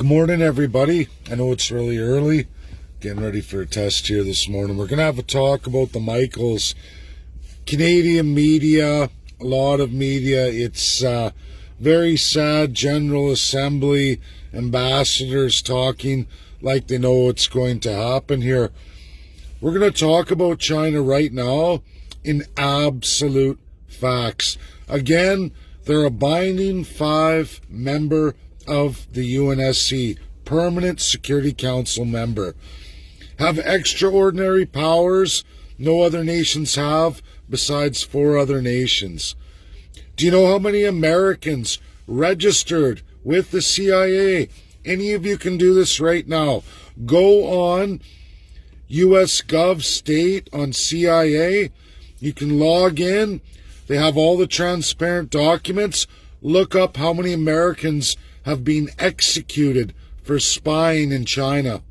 Good morning, everybody. I know it's really early. Getting ready for a test here this morning. We're going to have a talk about the Michaels. Canadian media, a lot of media. It's very sad. General Assembly ambassadors talking like they know what's going to happen here. We're going to talk about China right now in absolute facts. Again, they're a binding 5-member of the UNSC, Permanent Security Council member. Have extraordinary powers no other nations have besides 4 other nations. Do you know how many Americans registered with the CIA? Any of you can do this right now. Go on US Gov State on CIA. You can log in. They have all the transparent documents. Look up how many Americans have been executed for spying in China.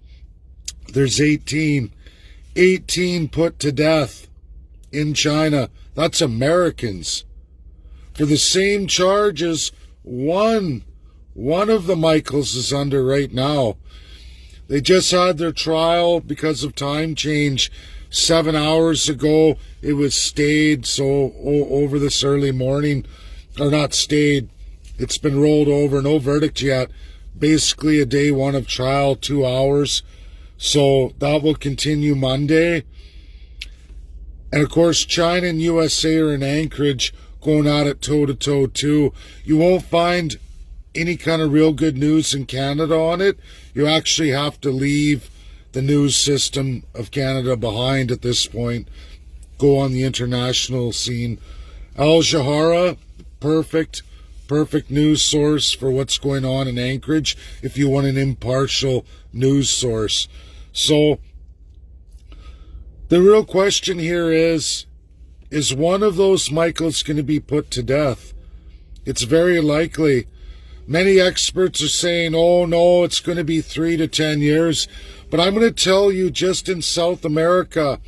There's 18 put to death in China. That's Americans. For the same charges, one of the Michaels is under right now. They just had their trial because of time change 7 hours ago. It was stayed, so over this early morning, or not stayed, it's been rolled over, no verdict yet. Basically a day 1 of trial, 2 hours. So that will continue Monday. And of course, China and USA are in Anchorage going at it toe-to-toe too. You won't find any kind of real good news in Canada on it. You actually have to leave the news system of Canada behind at this point. Go on the international scene. Al Jazeera, perfect news source for what's going on in Anchorage if you want an impartial news source. So the real question here is one of those Michaels going to be put to death? It's very likely. Many experts are saying, oh no, it's going to be 3 to 10 years. But I'm going to tell you, just in South America,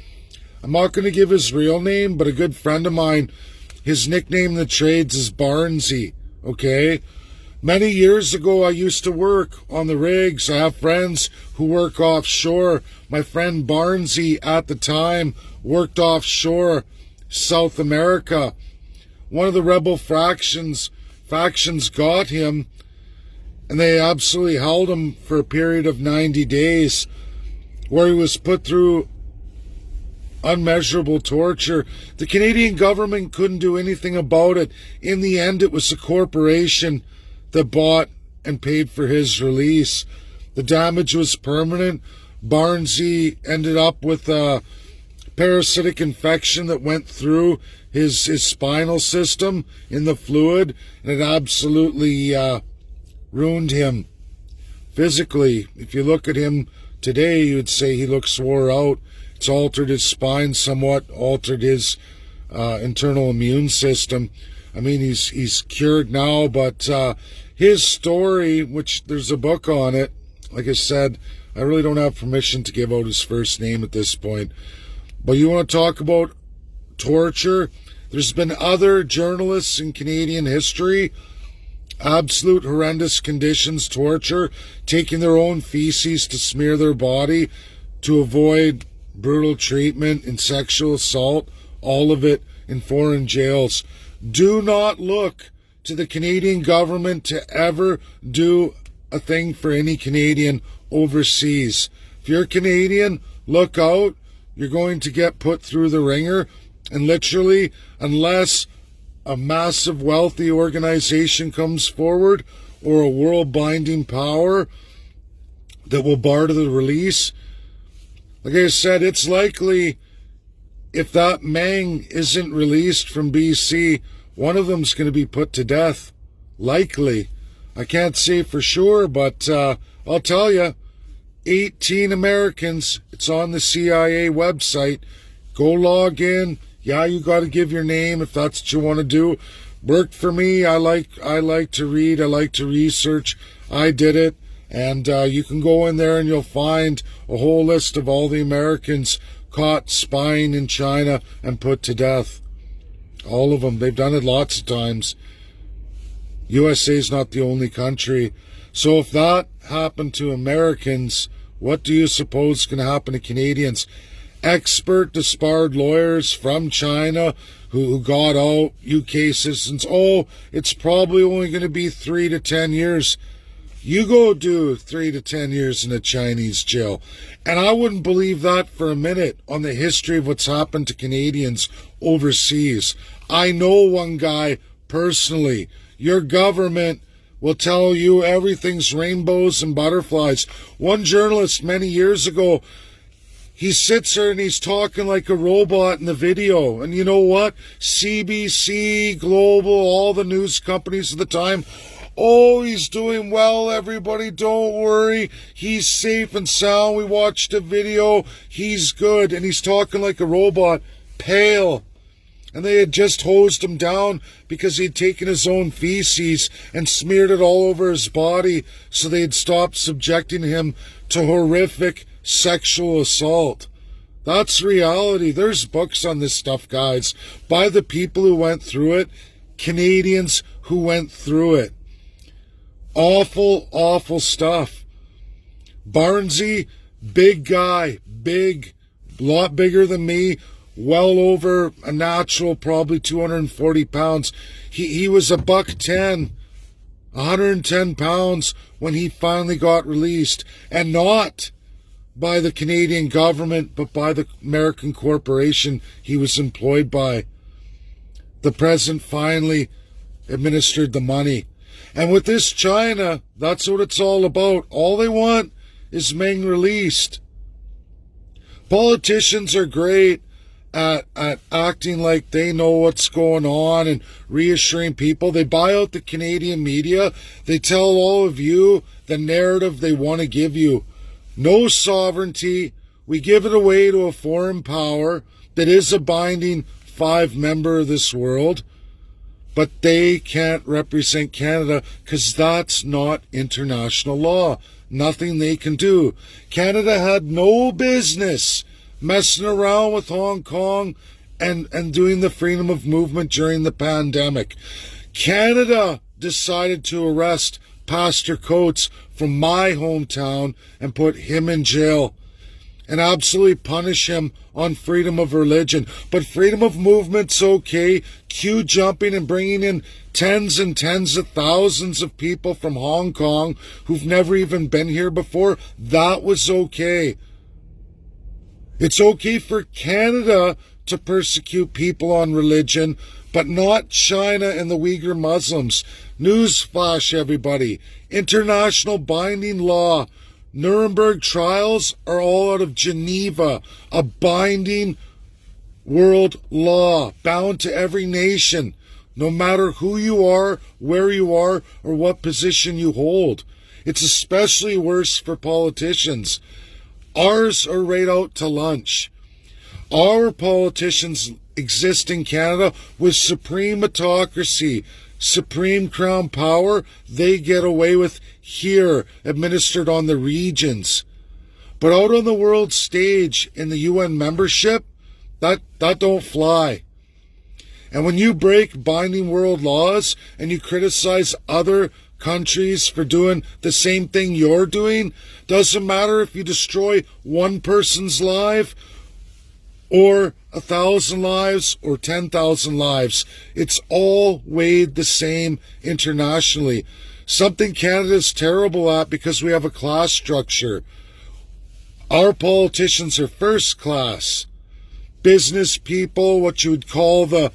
I'm not going to give his real name, but a good friend of mine, his nickname in the trades is Barnesy. Okay? Many years ago, I used to work on the rigs. I have friends who work offshore. My friend Barnesy at the time worked offshore, South America. One of the rebel factions got him, and they absolutely held him for a period of 90 days where he was put through unmeasurable torture. The Canadian government couldn't do anything about it. In the end, it was a corporation that bought and paid for his release. The damage was permanent. Barnesy ended up with a parasitic infection that went through his spinal system in the fluid, and it absolutely ruined him physically. If you look at him today, you would say he looks wore out. It's altered his spine somewhat, altered his internal immune system. I mean, he's cured now, but his story, which there's a book on it, like I said, I really don't have permission to give out his first name at this point. But you want to talk about torture? There's been other journalists in Canadian history, absolute horrendous conditions, torture, taking their own feces to smear their body to avoid brutal treatment and sexual assault, all of it in foreign jails. Do not look to the Canadian government to ever do a thing for any Canadian overseas. If you're Canadian, look out. You're going to get put through the ringer, and literally, unless a massive wealthy organization comes forward or a world binding power that will bar the release, like I said, it's likely if that Meng isn't released from BC, one of them's going to be put to death. Likely. I can't say for sure, but I'll tell you, 18 Americans, it's on the CIA website. Go log in. Yeah, you got to give your name if that's what you want to do. Worked for me. I like to read. I like to research. I did it. And you can go in there and you'll find a whole list of all the Americans caught spying in China and put to death. All of them. They've done it lots of times. USA's not the only country. So if that happened to Americans, what do you suppose is going to happen to Canadians? Expert disbarred lawyers from China who got out, UK citizens, oh, it's probably only going to be 3 to 10 years. You go do 3 to 10 years in a Chinese jail. And I wouldn't believe that for a minute on the history of what's happened to Canadians overseas. I know one guy personally. Your government will tell you everything's rainbows and butterflies. One journalist many years ago, he sits there and he's talking like a robot in the video. And you know what? CBC, Global, all the news companies at the time, oh, he's doing well, everybody, don't worry. He's safe and sound. We watched a video. He's good. And he's talking like a robot, pale. And they had just hosed him down because he'd taken his own feces and smeared it all over his body so they had stopped subjecting him to horrific sexual assault. That's reality. There's books on this stuff, guys, by the people who went through it, Canadians who went through it. Awful, awful stuff. Barnesy, big guy, big, lot bigger than me, well over a natural, probably 240 pounds. He was $110, 110 pounds when he finally got released, and not by the Canadian government, but by the American corporation he was employed by. The president finally administered the money. And with this China, that's what it's all about. All they want is Meng released. Politicians are great at acting like they know what's going on and reassuring people. They buy out the Canadian media. They tell all of you the narrative they want to give you. No sovereignty. We give it away to a foreign power that is a binding 5 member of this world, but they can't represent Canada because that's not international law. Nothing they can do. Canada had no business messing around with Hong Kong and doing the freedom of movement during the pandemic. Canada decided to arrest Pastor Coates from my hometown and put him in jail and absolutely punish him on freedom of religion. But freedom of movement's okay. Queue jumping and bringing in tens and tens of thousands of people from Hong Kong who've never even been here before, that was okay. It's okay for Canada to persecute people on religion, but not China and the Uyghur Muslims. Newsflash, everybody. International binding law. Nuremberg trials are all out of Geneva, a binding world law, bound to every nation, no matter who you are, where you are, or what position you hold. It's especially worse for politicians. Ours are right out to lunch. Our politicians exist in Canada with supreme autocracy, supreme crown power. They get away with here, administered on the regions. But out on the world stage in the UN membership, that don't fly. And when you break binding world laws and you criticize other countries for doing the same thing you're doing, doesn't matter if you destroy one person's life or 1,000 lives or 10,000 lives. It's all weighed the same internationally. Something Canada's terrible at because we have a class structure. Our politicians are first class. Business people, what you would call the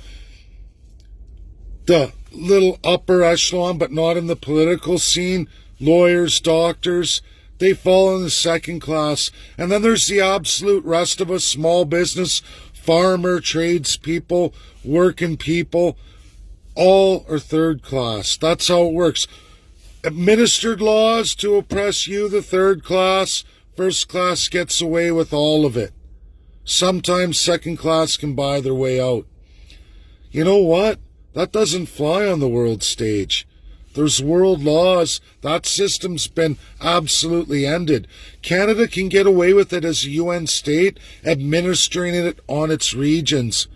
little upper echelon, but not in the political scene, lawyers, doctors, they fall in the second class. And then there's the absolute rest of us, small business, farmer, tradespeople, working people, all are third class. That's how it works. Administered laws to oppress you, the third class. First class gets away with all of it. Sometimes second class can buy their way out. You know what? That doesn't fly on the world stage. There's world laws. That system's been absolutely ended. Canada can get away with it as a UN state, administering it on its regions.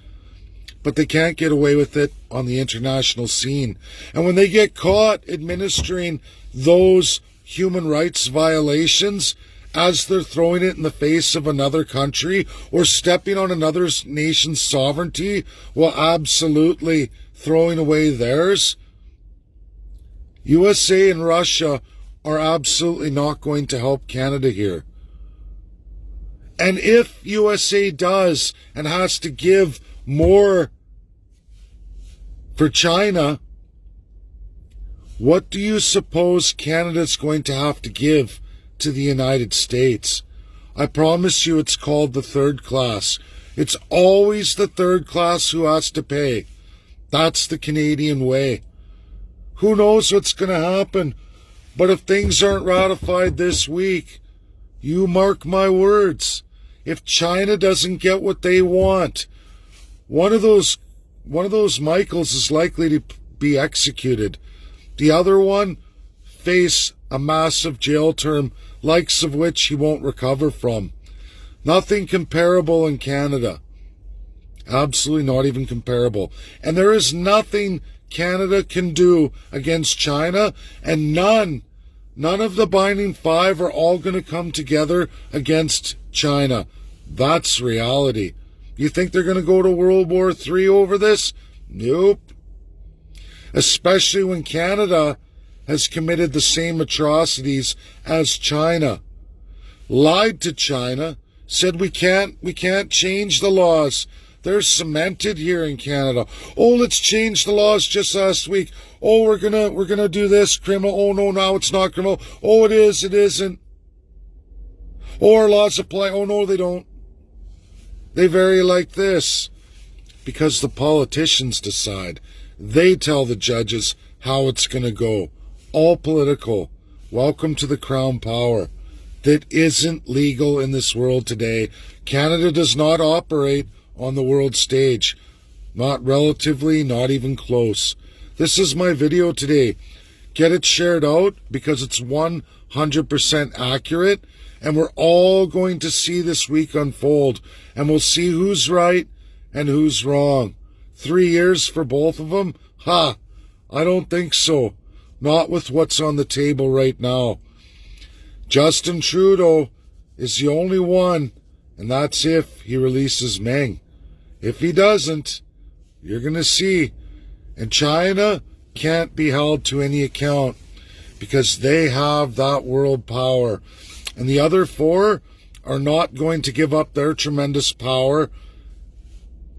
but they can't get away with it on the international scene. And when they get caught administering those human rights violations as they're throwing it in the face of another country or stepping on another nation's sovereignty while absolutely throwing away theirs, USA and Russia are absolutely not going to help Canada here. And if USA does and has to give more for China, what do you suppose Canada's going to have to give to the United States? I promise you it's called the third class. It's always the third class who has to pay. That's the Canadian way. Who knows what's going to happen? But if things aren't ratified this week, you mark my words, if China doesn't get what they want, one of those Michaels is likely to be executed. The other one face a massive jail term, likes of which he won't recover from. Nothing comparable in Canada. Absolutely not even comparable. And there is nothing Canada can do against China, and none of the binding five are all going to come together against China. That's reality. You think they're going to go to World War III over this? Nope. Especially when Canada has committed the same atrocities as China. Lied to China, said we can't change the laws. They're cemented here in Canada. Oh, let's change the laws just last week. Oh, we're gonna do this criminal. Oh no, now it's not criminal. Oh, it is, it isn't. Oh, our laws apply. Oh no, they don't. They vary like this. Because the politicians decide. They tell the judges how it's gonna go. All political. Welcome to the crown power. That isn't legal in this world today. Canada does not operate on the world stage. Not relatively, not even close. This is my video today. Get it shared out because it's 100% accurate, and we're all going to see this week unfold, and we'll see who's right and who's wrong. 3 years for both of them? Ha! I don't think so. Not with what's on the table right now. Justin Trudeau is the only one, and that's if he releases Meng. If he doesn't, you're going to see. And China can't be held to any account because they have that world power. And the other four are not going to give up their tremendous power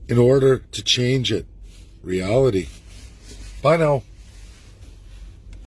in order to change it. Reality. Bye now.